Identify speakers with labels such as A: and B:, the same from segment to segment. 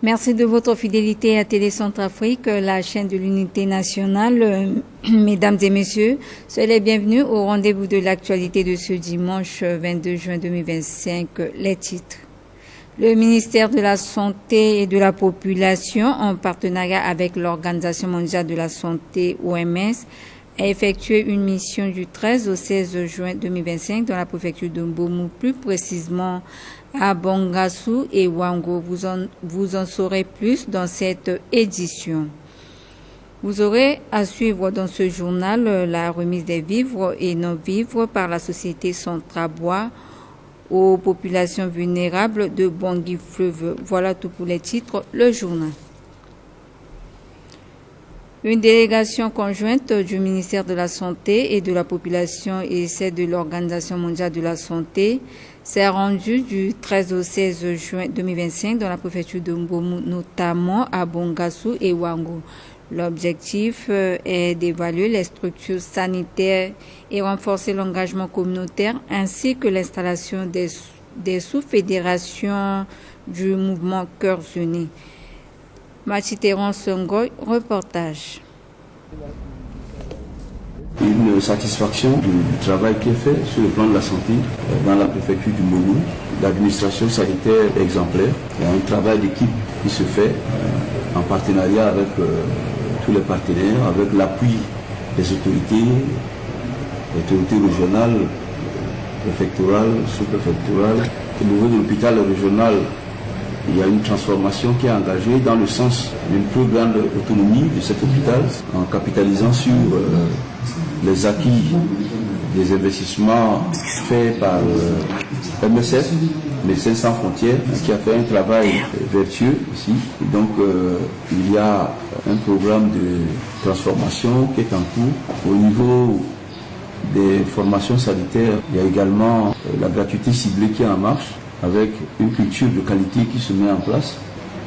A: Merci de votre fidélité à Télécentrafrique, la chaîne de l'unité nationale. Mesdames et messieurs, soyez les bienvenus au rendez-vous de l'actualité de ce dimanche 22 juin 2025. Les titres. Le ministère de la Santé et de la Population, en partenariat avec l'Organisation mondiale de la santé OMS, a effectué une mission du 13 au 16 juin 2025 dans la préfecture de Mbomou, plus précisément à Bangassou et Wango. Vous en saurez plus dans cette édition. Vous aurez à suivre dans ce journal la remise des vivres et non-vivres par la société Centrabois aux populations vulnérables de Bangui-Fleuve. Voilà tout pour les titres, le journal. Une délégation conjointe du ministère de la Santé et de la Population et celle de l'Organisation mondiale de la santé s'est rendue du 13 au 16 juin 2025 dans la préfecture de Mbomou, notamment à Bangassou et Wango. L'objectif est d'évaluer les structures sanitaires et renforcer l'engagement communautaire ainsi que l'installation des sous-fédérations du mouvement Cœurs Unis. Machiteron Songoy, reportage.
B: Une satisfaction du travail qui est fait sur le plan de la santé dans la préfecture du Mbomou. L'administration sanitaire exemplaire. Il y a un travail d'équipe qui se fait en partenariat avec tous les partenaires, avec l'appui des autorités régionales, préfectorales, sous-préfectorales. Au niveau de l'hôpital régional, il y a une transformation qui est engagée dans le sens d'une plus grande autonomie de cet hôpital en capitalisant sur les acquis des investissements faits par MSF, Médecins sans frontières, qui a fait un travail vertueux ici. Et donc il y a un programme de transformation qui est en cours. Au niveau des formations sanitaires, il y a également la gratuité ciblée qui est en marche, avec une culture de qualité qui se met en place.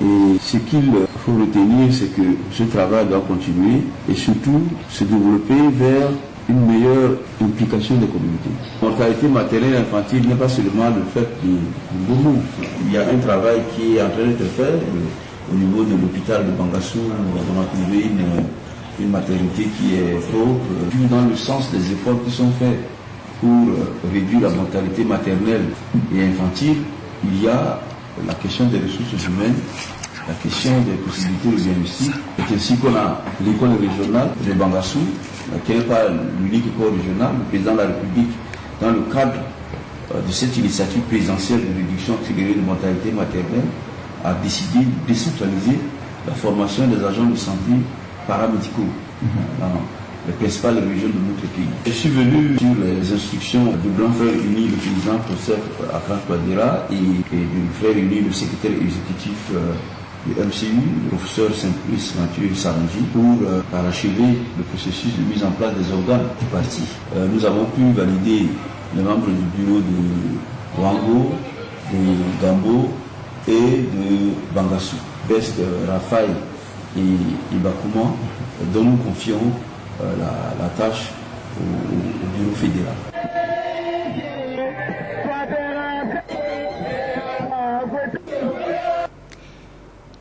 B: Et ce qu'il faut retenir, c'est que ce travail doit continuer et surtout se développer vers une meilleure implication des communautés. La mortalité maternelle et infantile n'est pas seulement le fait du Mbomou. Il y a un travail qui est en train d'être fait au niveau de l'hôpital de Bangassou. On a trouvé une maternité qui est propre, dans le sens des efforts qui sont faits pour réduire la mortalité maternelle et infantile. Il y a la question des ressources humaines, la question des possibilités de diagnostic. C'est ainsi qu'on a l'école régionale de Bangassou, qui n'est pas l'unique école régionale. Le président de la République, dans le cadre de cette initiative présidentielle de réduction accélérée de mortalité maternelle, a décidé de décentraliser la formation des agents de santé paramédicaux dans les principales régions de notre pays. Je suis venu sur les instructions du grand frère uni, le président professeur Akran Touadéra, et du frère uni, le secrétaire exécutif du MCU, le professeur Saint-Louis Mathieu Sarangi, pour parachever le processus de mise en place des organes du parti. Nous avons pu valider les membres du bureau de Wango, de Gambo et de Bangassou. Best, Raphaël et Bakouman, dont nous confions la tâche au bureau fédéral.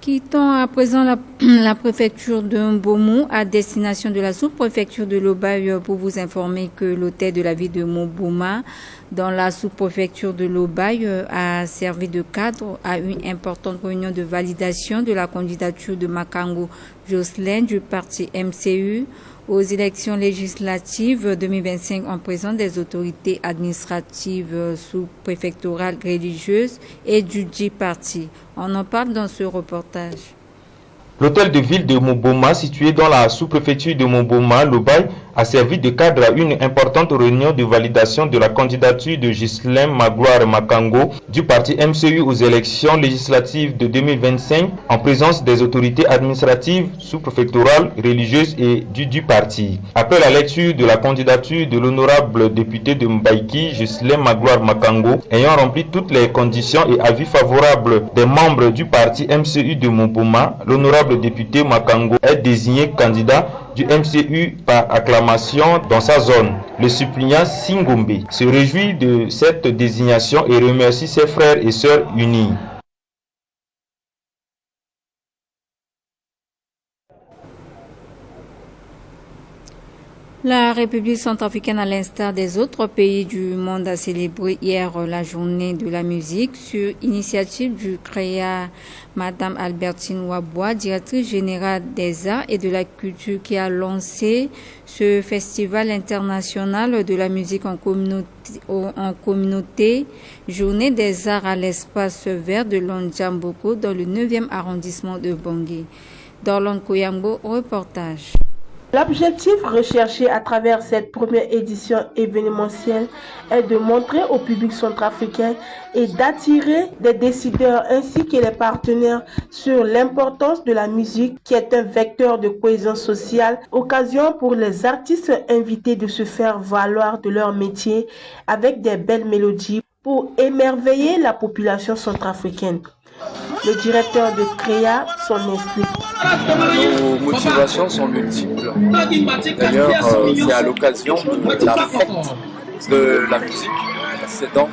A: Quittons à présent la préfecture de Mbomou à destination de la sous-préfecture de Lobaye pour vous informer que l'hôtel de la ville de Mobouma dans la sous-préfecture de Lobaye a servi de cadre à une importante réunion de validation de la candidature de Makango Jocelyn du parti MCU aux élections législatives 2025 en présence des autorités administratives sous-préfectorales religieuses et du dit parti. On en parle dans ce reportage.
C: L'hôtel de ville de Mbomou, situé dans la sous-préfecture de Mbomou, Lobaye, a servi de cadre à une importante réunion de validation de la candidature de Ghislain Magloire Makango du parti MCU aux élections législatives de 2025 en présence des autorités administratives, sous-préfectorales, religieuses et du parti. Après la lecture de la candidature de l'honorable député de Mbaïki, Ghislain Magloire Makango, ayant rempli toutes les conditions et avis favorables des membres du parti MCU de Mbomou, l'honorable député Makango est désigné candidat du MCU par acclamation dans sa zone. Le suppléant Singombe se réjouit de cette désignation et remercie ses frères et sœurs unis.
A: La République centrafricaine, à l'instar des autres pays du monde, a célébré hier la journée de la musique sur initiative du CREA. Madame Albertine Wabois, directrice générale des arts et de la culture, qui a lancé ce festival international de la musique en communauté, journée des arts à l'espace vert de Londjamboko dans le 9e arrondissement de Bangui. Dorlan Koyambo, reportage.
D: L'objectif recherché à travers cette première édition événementielle est de montrer au public centrafricain et d'attirer des décideurs ainsi que les partenaires sur l'importance de la musique qui est un vecteur de cohésion sociale, occasion pour les artistes invités de se faire valoir de leur métier avec des belles mélodies pour émerveiller la population centrafricaine. Le directeur de CREA s'en explique.
E: Nos motivations sont multiples. D'ailleurs, c'est à l'occasion de la fête de la musique. C'est donc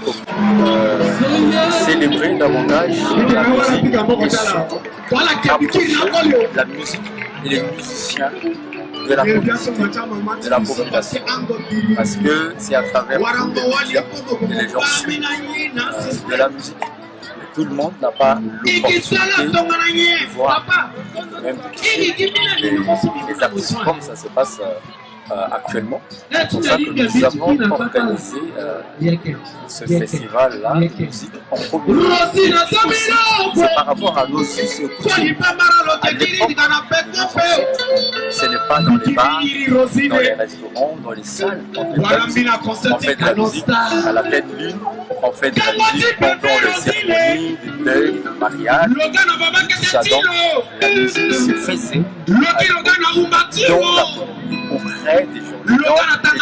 E: célébrer davantage la musique et surtout rapprocher la musique et les musiciens de la population. Parce que c'est à travers les médias que les gens suivent de la musique. Tout le monde n'a pas l'opportunité de voir, même les artistes comme ça se passe actuellement. C'est pour ça que nous avons organisé ce festival-là de musique en communauté. C'est par rapport à nos us et coutumes. À l'époque, ce n'est pas dans les bars, dans les restaurants, dans les salles. On fait de la musique à la pleine lune. On fait de la musique pendant les cérémonies de deuil, de mariage, tout ça. Donc, la musique se faisait dans la commune pour créer des journées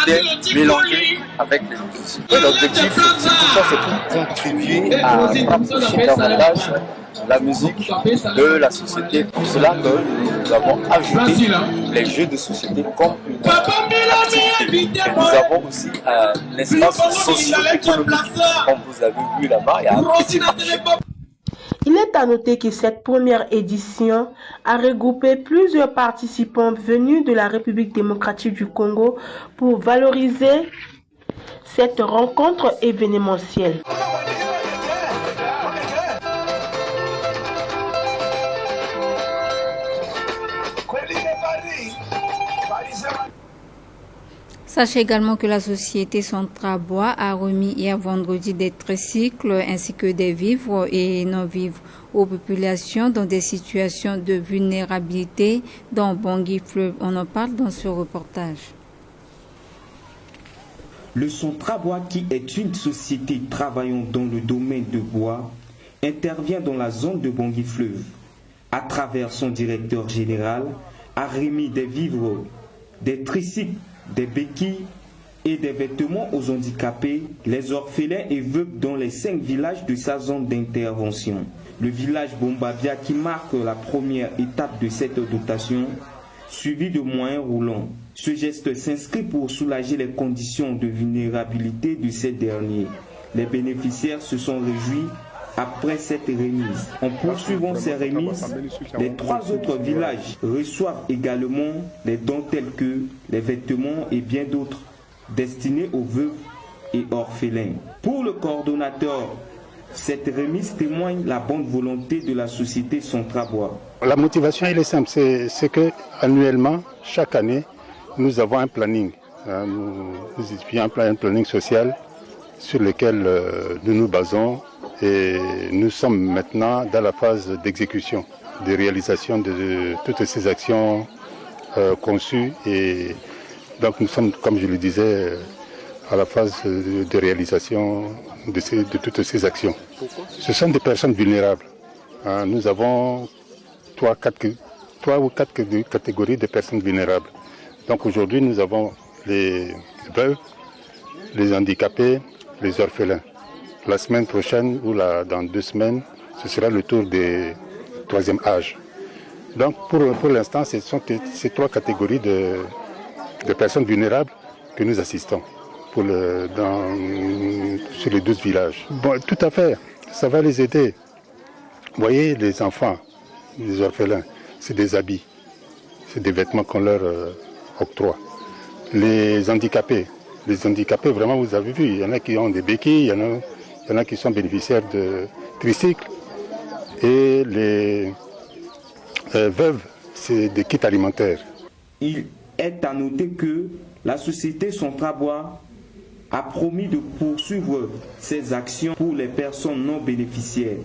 E: et mélanger avec les musiciens. L'objectif de tout ça, c'est pour contribuer à rapprocher davantage la musique de la société. Pour cela que nous avons ajouté les jeux de société comme une activité. Et nous avons aussi un espace socio-économique. Comme vous avez vu là-bas, il y a un petit marché.
D: Il est à noter que cette première édition a regroupé plusieurs participants venus de la République démocratique du Congo pour valoriser cette rencontre événementielle.
A: Sachez également que la société Centrabois a remis hier vendredi des tricycles ainsi que des vivres et non-vivres aux populations dans des situations de vulnérabilité dans Bangui Fleuve. On en parle dans ce reportage.
F: Le Centrabois, qui est une société travaillant dans le domaine de bois, intervient dans la zone de Bangui Fleuve. À travers son directeur général, a remis des vivres, des tricycles, des béquilles et des vêtements aux handicapés, les orphelins et veuves dans les 5 villages de sa zone d'intervention. Le village Bombabia qui marque la première étape de cette dotation, suivi de moyens roulants. Ce geste s'inscrit pour soulager les conditions de vulnérabilité de ces derniers. Les bénéficiaires se sont réjouis après cette remise. En poursuivant ces remises, les 3 autres villages reçoivent également des dons tels que les vêtements et bien d'autres destinés aux veuves et orphelins. Pour le coordonnateur, cette remise témoigne la bonne volonté de la société Centrabois.
G: La motivation elle est simple, c'est que annuellement, chaque année, nous avons un planning. Nous étudions un planning social sur lequel nous nous basons. Et nous sommes maintenant dans la phase d'exécution, de réalisation de toutes ces actions conçues. Et donc nous sommes, comme je le disais, à la phase de réalisation de toutes ces actions. Ce sont des personnes vulnérables. Nous avons 3 ou 4 catégories de personnes vulnérables. Donc aujourd'hui, nous avons les veuves, les handicapés, les orphelins. La semaine prochaine ou dans 2 semaines, ce sera le tour des 3e âge. Donc pour l'instant, ce sont ces 3 catégories de personnes vulnérables que nous assistons sur les 12 villages. Bon, tout à fait, ça va les aider. Vous voyez, les enfants, les orphelins, c'est des habits, c'est des vêtements qu'on leur octroie. les handicapés. Les handicapés, vraiment, vous avez vu, il y en a qui ont des béquilles, il y en a qui sont bénéficiaires de tricycles. Et les veuves, c'est des kits alimentaires.
F: Il est à noter que la société Centrabois a promis de poursuivre ses actions pour les personnes non bénéficiaires.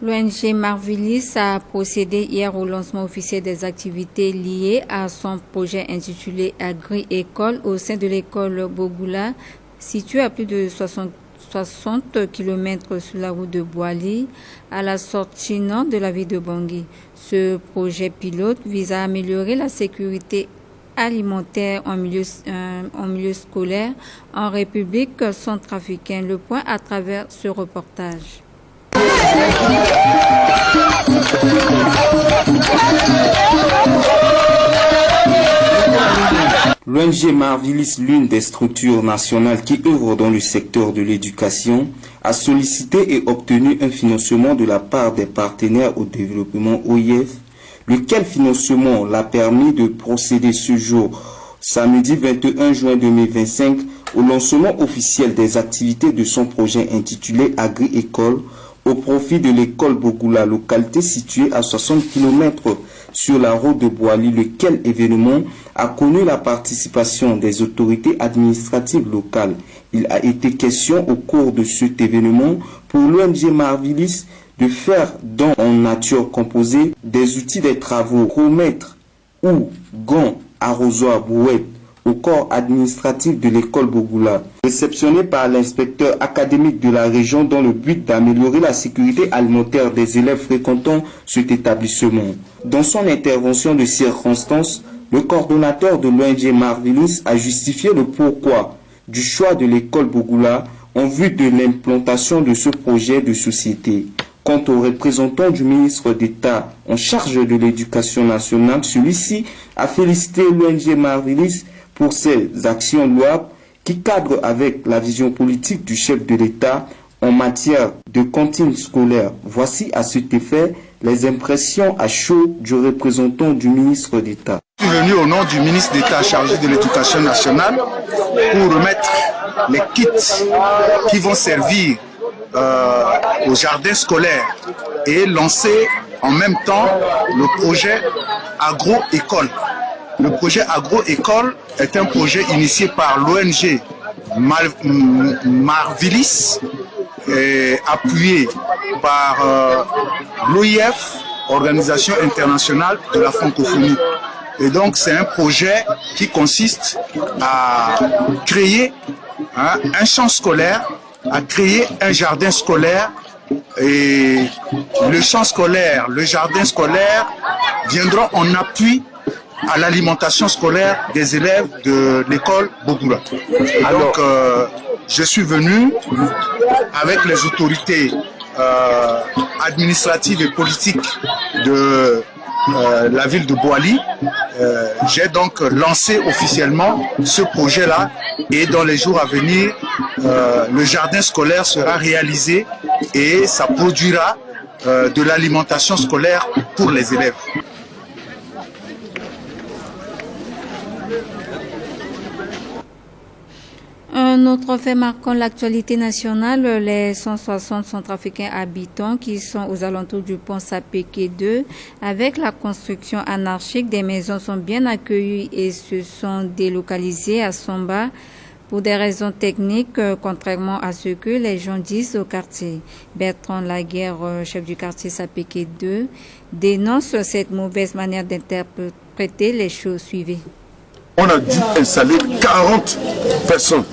A: L'ONG Marvilis a procédé hier au lancement officiel des activités liées à son projet intitulé Agri-École au sein de l'école Bogula, située à plus de 60 km sur la route de Boali, à la sortie nord de la ville de Bangui. Ce projet pilote vise à améliorer la sécurité alimentaire en milieu scolaire en République centrafricaine. Le point à travers ce reportage.
F: L'ONG Marvilis, l'une des structures nationales qui œuvre dans le secteur de l'éducation, a sollicité et obtenu un financement de la part des partenaires au développement OIF, lequel financement l'a permis de procéder ce jour, samedi 21 juin 2025, au lancement officiel des activités de son projet intitulé Agri-École au profit de l'école Bogula, localité située à 60 km sur la route de Boali, lequel événement a connu la participation des autorités administratives locales. Il a été question au cours de cet événement pour l'ONG Marvilis de faire don en nature composée des outils des travaux, chronomètres ou gants, arrosoirs, brouettes, au corps administratif de l'école Bogula, réceptionné par l'inspecteur académique de la région dans le but d'améliorer la sécurité alimentaire des élèves fréquentant cet établissement. Dans son intervention de circonstance, le coordonnateur de l'ONG Marvilis a justifié le pourquoi du choix de l'école Bogula en vue de l'implantation de ce projet de société. Quant au représentant du ministre d'État en charge de l'éducation nationale, celui-ci a félicité l'ONG Marvilis pour ses actions louables qui cadrent avec la vision politique du chef de l'État en matière de cantine scolaire. Voici à cet effet les impressions à chaud du représentant du ministre d'État.
H: Je suis venu au nom du ministre d'État chargé de l'éducation nationale pour remettre les kits qui vont servir au jardin scolaire et lancer en même temps le projet Agro-École. Le projet Agro-École est un projet initié par l'ONG Marvilis, appuyé par l'OIF, Organisation internationale de la francophonie. Et donc c'est un projet qui consiste à créer un champ scolaire, à créer un jardin scolaire. Et le champ scolaire, le jardin scolaire viendront en appui à l'alimentation scolaire des élèves de l'école Bogula. Donc, je suis venu avec les autorités administratives et politiques de la ville de Boali. J'ai donc lancé officiellement ce projet-là et dans les jours à venir, le jardin scolaire sera réalisé et ça produira de l'alimentation scolaire pour les élèves.
A: Un autre fait marquant l'actualité nationale, les 160 centrafricains habitants qui sont aux alentours du pont Sapeke 2, avec la construction anarchique des maisons, sont bien accueillis et se sont délocalisés à Somba pour des raisons techniques, contrairement à ce que les gens disent au quartier. Bertrand Laguerre, chef du quartier Sapeke 2, dénonce cette mauvaise manière d'interpréter les choses. Suivies.
I: On a dû installer 40 personnes.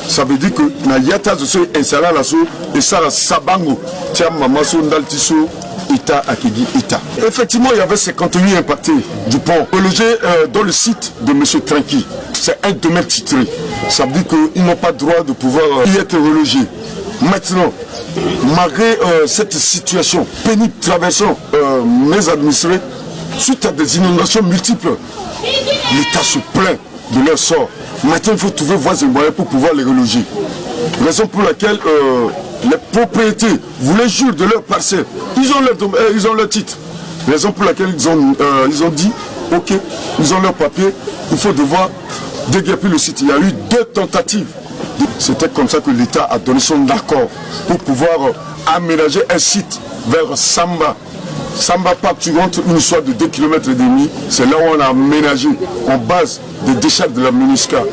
I: Ça veut dire que na yata se installé là et ça la sabango tiens maman son daltiso ita akidi ita. Effectivement, il y avait 58 impactés du pont relogés dans le site de monsieur Tranqui. C'est un domaine titré. Ça veut dire qu'ils n'ont pas le droit de pouvoir y être relogés. Maintenant, malgré cette situation pénible traversant mes administrés, suite à des inondations multiples, l'État se plaint de leur sort. Maintenant, il faut trouver voies et moyens pour pouvoir les reloger. Raison pour laquelle les propriétés voulaient jouir de leur parcelle. Ils ont leur titre. Raison pour laquelle ils ont dit, ok, ils ont leur papier, il faut devoir déguerpir le site. Il y a eu 2 tentatives. C'était comme ça que l'État a donné son accord pour pouvoir aménager un site vers Samba. Samba Park, tu rentres une histoire de 2,5 km. C'est là où on a aménagé en base des déchets de la MINUSCA.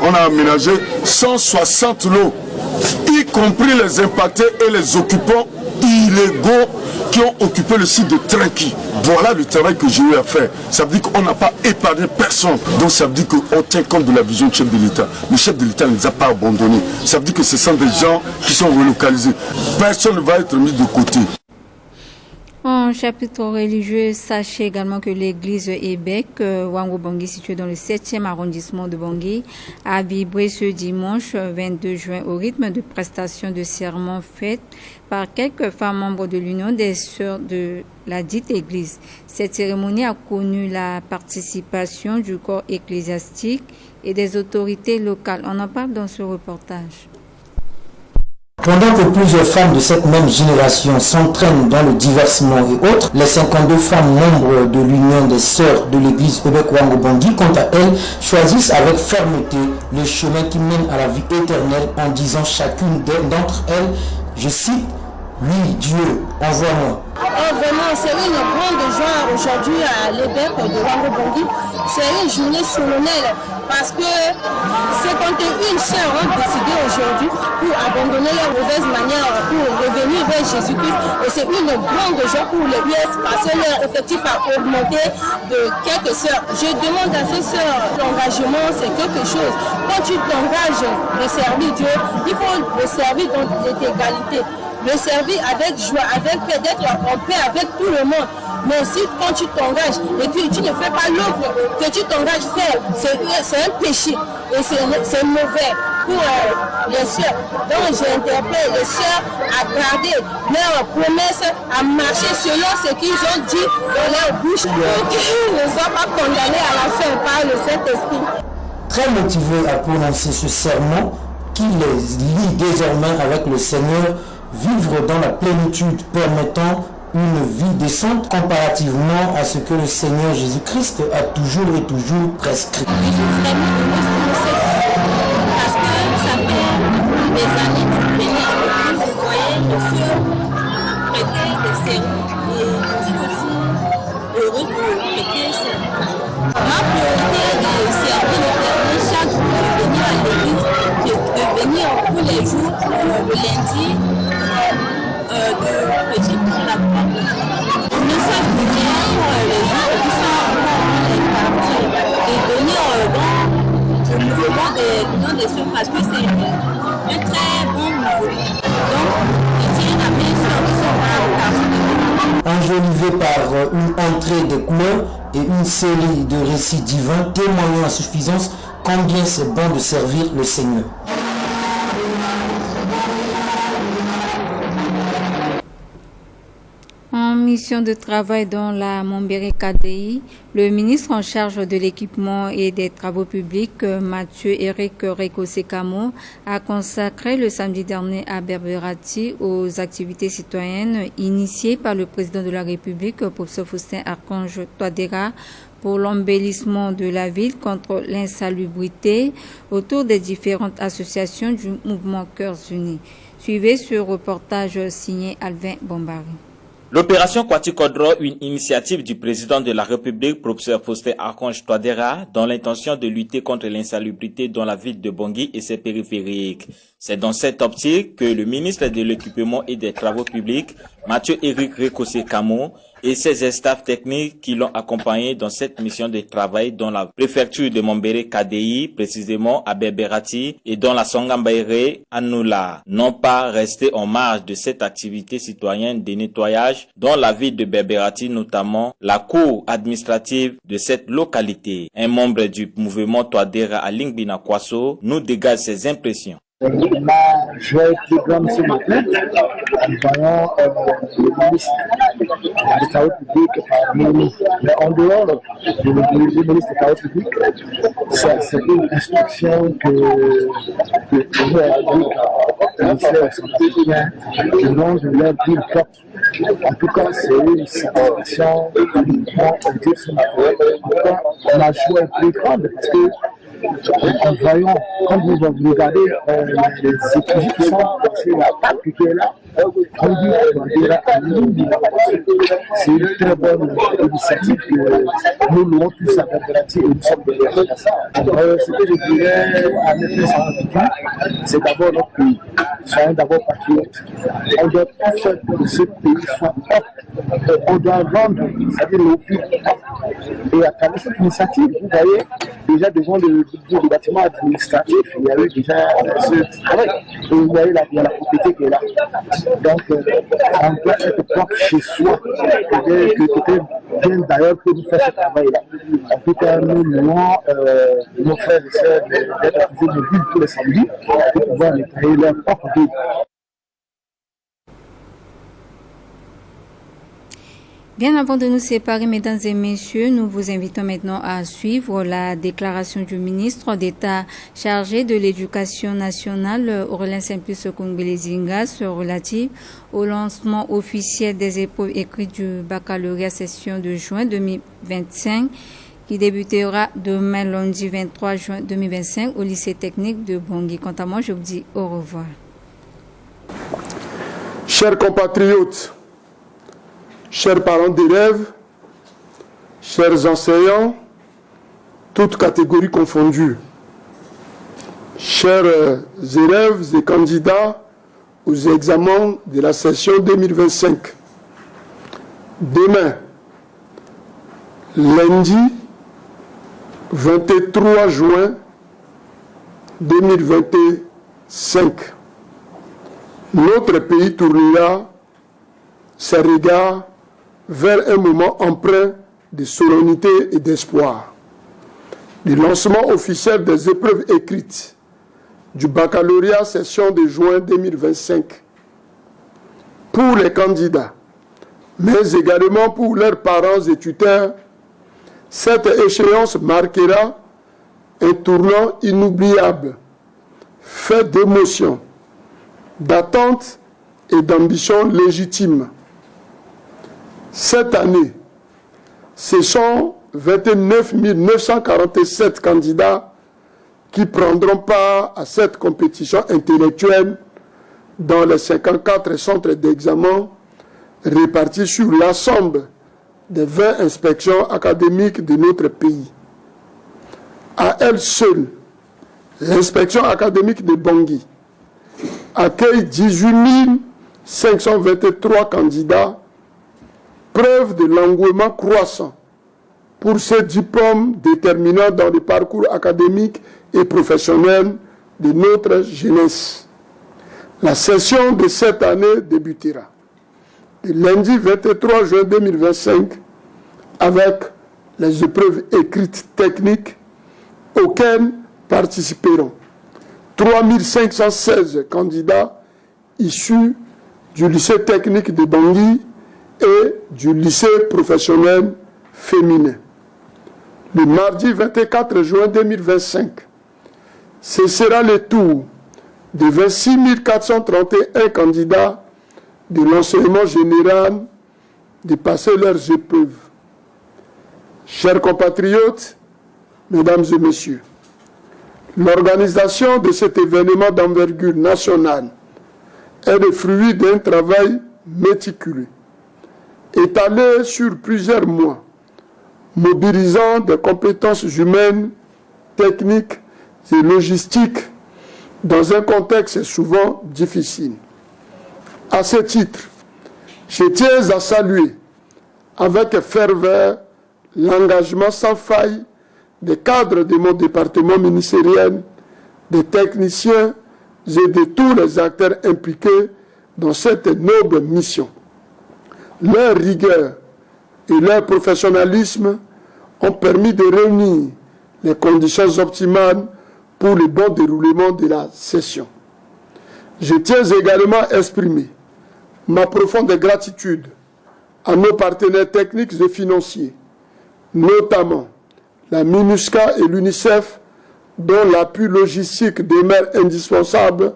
I: On a aménagé 160 lots, y compris les impactés et les occupants illégaux qui ont occupé le site de Trinqui. Voilà le travail que j'ai eu à faire. Ça veut dire qu'on n'a pas épargné personne. Donc ça veut dire qu'on tient compte de la vision du chef de l'État. Le chef de l'État ne les a pas abandonnés. Ça veut dire que ce sont des gens qui sont relocalisés. Personne ne va être mis de côté.
A: En chapitre religieux, sachez également que l'église Ebek, Wango Bangui, située dans le 7e arrondissement de Bangui, a vibré ce dimanche 22 juin au rythme de prestations de serments faites par quelques femmes membres de l'Union des Sœurs de la dite église. Cette cérémonie a connu la participation du corps ecclésiastique et des autorités locales. On en parle dans ce reportage.
J: Pendant que plusieurs femmes de cette même génération s'entraînent dans le divertissement et autres, les 52 femmes membres de l'Union des Sœurs de l'Église Ebek Wango Bangui, quant à elles, choisissent avec fermeté le chemin qui mène à la vie éternelle en disant chacune d'entre elles, je cite, « Oui, Dieu, envoie-moi ».
K: Vraiment, c'est une grande joie aujourd'hui à l'Ebek de Wango Bangui. C'est une journée solennelle parce que 51 sœurs ont décidé aujourd'hui pour abandonner leur mauvaise manière, pour revenir vers Jésus-Christ. Et c'est une grande joie pour les US parce que leur effectif a augmenté de quelques sœurs. Je demande à ces sœurs, l'engagement c'est quelque chose. Quand tu t'engages de servir Dieu, il faut le servir dans l'égalité. Le servir avec joie, avec paix, d'être en paix avec tout le monde. Mais si quand tu t'engages et puis tu ne fais pas l'œuvre que tu t'engages faire, c'est un péché et c'est mauvais pour les sœurs. Donc j'interpelle les sœurs à garder leurs promesses, à marcher selon ce qu'ils ont dit dans leur bouche pour qu'ils ne soient pas condamnés à la fin par le Saint-Esprit.
J: Très motivés à prononcer ce serment qui les lie désormais avec le Seigneur, vivre dans la plénitude permettant une vie décente comparativement à ce que le Seigneur Jésus-Christ a toujours et toujours prescrit.
K: Je suis vraiment heureuse pour parce que ça fait des années que je venais avec lui, vous voyez, je suis prêter des sermons et je suis aussi heureuse de prêter ces sermons. Ma priorité est de servir l'Éternel chaque jour, de venir à l'église, de venir tous les jours, le lundi, de prêcher pour la parole de Dieu. Le message de Dieu, les jours qui sont impartis et venir dans le mouvement des sœurs parce que c'est un très bon mouvement. Donc, je tiens à mes sœurs qui sont là au quartier de Dieu.
J: Enjolivé par une entrée de couleurs et une série de récits divins témoignant à suffisance combien c'est bon de servir le Seigneur.
A: En mission de travail dans la Mombere KDI, le ministre en charge de l'équipement et des travaux publics, Mathieu Eric Rekosekamo, a consacré le samedi dernier à Berberati aux activités citoyennes initiées par le président de la République, professeur Faustin Archange Touadéra, pour l'embellissement de la ville contre l'insalubrité autour des différentes associations du mouvement Cœurs Unis. Suivez ce reportage signé Alvin Bombari.
L: L'opération Kwatikodro, une initiative du président de la République, professeur Faustin Archange Touadéra, dans l'intention de lutter contre l'insalubrité dans la ville de Bangui et ses périphériques. C'est dans cette optique que le ministre de l'Équipement et des Travaux publics, Mathieu Eric Rekosekamo, et ses staffs techniques qui l'ont accompagné dans cette mission de travail dans la préfecture de Mombere KDI, précisément à Berberati, et dans la Songambaire Anoula, n'ont pas resté en marge de cette activité citoyenne de nettoyage dans la ville de Berberati, notamment la cour administrative de cette localité. Un membre du mouvement Touadéra à Lingbina Kwaso nous dégage ses impressions.
M: La joie est plus grande ce matin. Nous voyons le ministre des Travaux publics parmi nous. Mais en dehors du ministre des Travaux publics, c'est une instruction que nous avons dit au ministère de la Santé qui l'ont de leur ville forte En tout cas, c'est une situation la joie est plus grande parce que en voyant, quand vous regardez les étudiants qui sont passés la table qui est là, c'est une très bonne initiative que nous louons tous à Gagati et nous sommes derrière ça. Ce que je dirais à notre c'est d'abord notre pays. Soyons d'abord patriotes. On doit tout faire pour que ce pays soit propre. On doit rendre, c'est-à-dire le plus et à travers cette initiative, vous voyez, déjà devant le bâtiment administratif, il y a eu déjà ce travail. Et vous voyez il y a la propriété qui est là. Donc, on doit être propre chez soi. C'était bien d'ailleurs que nous fassions ce travail-là. En tout cas, nous louons nos frères et sœurs d'être toujours mobiles tous les samedis pour pouvoir nettoyer leur propre vie.
A: Bien avant de nous séparer, mesdames et messieurs, nous vous invitons maintenant à suivre la déclaration du ministre d'État chargé de l'éducation nationale, Aurélien Simplice Kongwele-Zingas, relative au lancement officiel des épreuves écrites du baccalauréat session de juin 2025, qui débutera demain lundi 23 juin 2025 au lycée technique de Bangui. Quant à moi, je vous dis au revoir.
N: Chers compatriotes, chers parents d'élèves, chers enseignants, toutes catégories confondues, chers élèves et candidats aux examens de la session 2025. Demain, lundi 23 juin 2025, notre pays tournera ses regards vers un moment empreint de solennité et d'espoir. Le lancement officiel des épreuves écrites du baccalauréat session de juin 2025 pour les candidats, mais également pour leurs parents et tuteurs. Cette échéance marquera un tournant inoubliable, fait d'émotions, d'attentes et d'ambitions légitimes. Cette année, ce sont 29 947 candidats qui prendront part à cette compétition intellectuelle dans les 54 centres d'examen répartis sur l'ensemble des 20 inspections académiques de notre pays. À elle seule, l'inspection académique de Bangui accueille 18 523 candidats, preuve de l'engouement croissant pour ce diplôme déterminant dans le parcours académique et professionnel de notre jeunesse. La session de cette année débutera le lundi 23 juin 2025 avec les épreuves écrites techniques auxquelles participeront 3516 candidats issus du lycée technique de Bangui et du lycée professionnel féminin. Le mardi 24 juin 2025, ce sera le tour de 26 431 candidats de l'enseignement général de passer leurs épreuves. Chers compatriotes, mesdames et messieurs, l'organisation de cet événement d'envergure nationale est le fruit d'un travail méticuleux, étalé sur plusieurs mois, mobilisant des compétences humaines, techniques et logistiques dans un contexte souvent difficile. À ce titre, je tiens à saluer avec ferveur l'engagement sans faille des cadres de mon département ministériel, des techniciens et de tous les acteurs impliqués dans cette noble mission. Leur rigueur et leur professionnalisme ont permis de réunir les conditions optimales pour le bon déroulement de la session. Je tiens également à exprimer ma profonde gratitude à nos partenaires techniques et financiers, notamment la MINUSCA et l'UNICEF, dont l'appui logistique demeure indispensable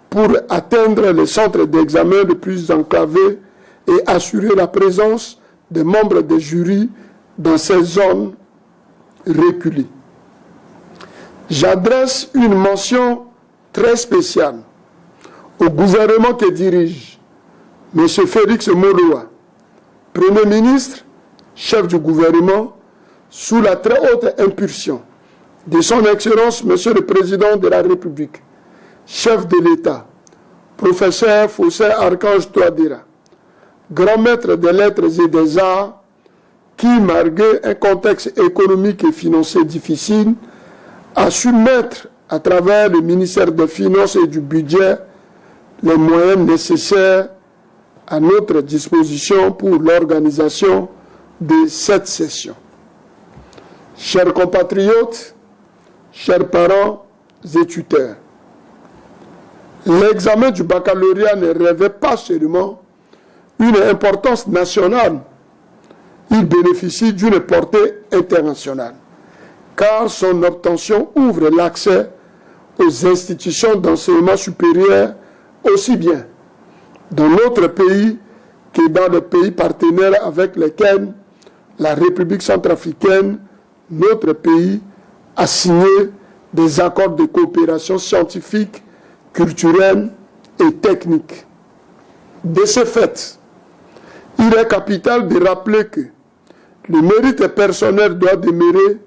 N: pour atteindre les centres d'examen les plus enclavés et assurer la présence des membres des jurys dans ces zones reculées. J'adresse une mention très spéciale au gouvernement que dirige M. Félix Moloa, Premier ministre, chef du gouvernement, sous la très haute impulsion de son Excellence M. le Président de la République, chef de l'État, professeur Faustin Archange Touadéra, grand maître des lettres et des arts, qui, malgré un contexte économique et financier difficile, a su mettre, à travers le ministère des Finances et du Budget, les moyens nécessaires à notre disposition pour l'organisation de cette session. Chers compatriotes, chers parents et tuteurs, l'examen du baccalauréat ne revêt pas seulement une importance nationale, il bénéficie d'une portée internationale, car son obtention ouvre l'accès aux institutions d'enseignement supérieur aussi bien dans notre pays que dans les pays partenaires avec lesquels la République centrafricaine, notre pays, a signé des accords de coopération scientifique, culturelle et technique. De ce fait, il est capital de rappeler que le mérite personnel doit demeurer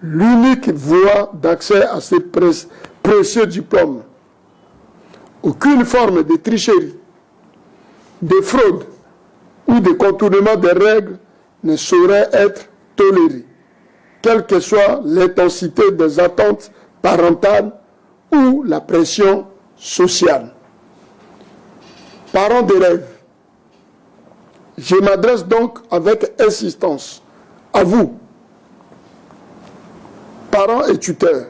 N: l'unique voie d'accès à ces précieux diplômes. Aucune forme de tricherie, de fraude ou de contournement des règles ne saurait être tolérée, quelle que soit l'intensité des attentes parentales ou la pression sociale. Parents d'élèves, je m'adresse donc avec insistance à vous, parents et tuteurs,